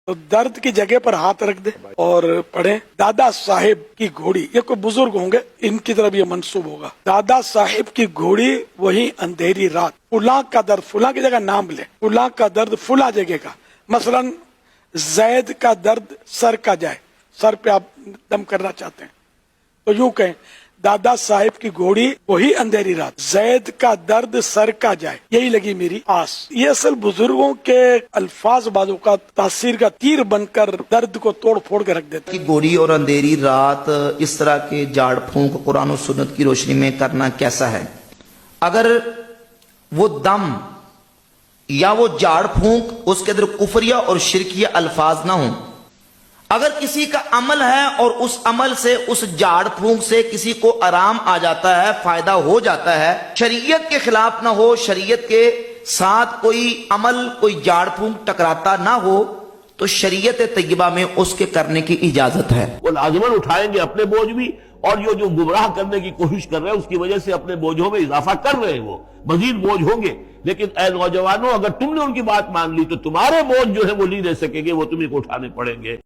تو درد کی جگہ پر ہاتھ رکھ دے اور پڑھیں دادا صاحب کی گھوڑی. یہ کوئی بزرگ ہوں گے ان کی طرف یہ منسوب ہوگا. دادا صاحب کی گھوڑی وہی اندھیری رات. فلاں کا درد، فلاں کی جگہ نام لے، فلاں کا درد فلاں جگہ کا. مثلا زید کا درد سر کا جائے، سر پہ آپ دم کرنا چاہتے ہیں تو یوں کہیں دادا صاحب کی گھوڑی وہی اندھیری رات، زید کا درد سر کا جائے، یہی لگی میری آس. یہ اصل بزرگوں کے الفاظ بعضوں کا تاثیر کا تیر بن کر درد کو توڑ پھوڑ کے رکھ دیتے. کی گھوڑی اور اندھیری رات، اس طرح کے جھاڑ پھونک قرآن و سنت کی روشنی میں کرنا کیسا ہے؟ اگر وہ دم یا وہ جھاڑ پھونک اس کے اندر کفریہ اور شرکیہ الفاظ نہ ہوں، اگر کسی کا عمل ہے اور اس عمل سے، اس جھاڑ پھونک سے کسی کو آرام آ جاتا ہے، فائدہ ہو جاتا ہے، شریعت کے خلاف نہ ہو، شریعت کے ساتھ کوئی عمل، کوئی جھاڑ پھونک ٹکراتا نہ ہو، تو شریعت طیبہ میں اس کے کرنے کی اجازت ہے. وہ لازماً اٹھائیں گے اپنے بوجھ بھی، اور جو گمراہ کرنے کی کوشش کر رہے ہیں اس کی وجہ سے اپنے بوجھوں میں اضافہ کر رہے ہیں، وہ مزید بوجھ ہوں گے. لیکن اے نوجوانوں، اگر تم نے ان کی بات مان لی تو تمہارے بوجھ جو ہے وہ نہیں دے سکیں گے، وہ تمہیں کو اٹھانے پڑیں گے.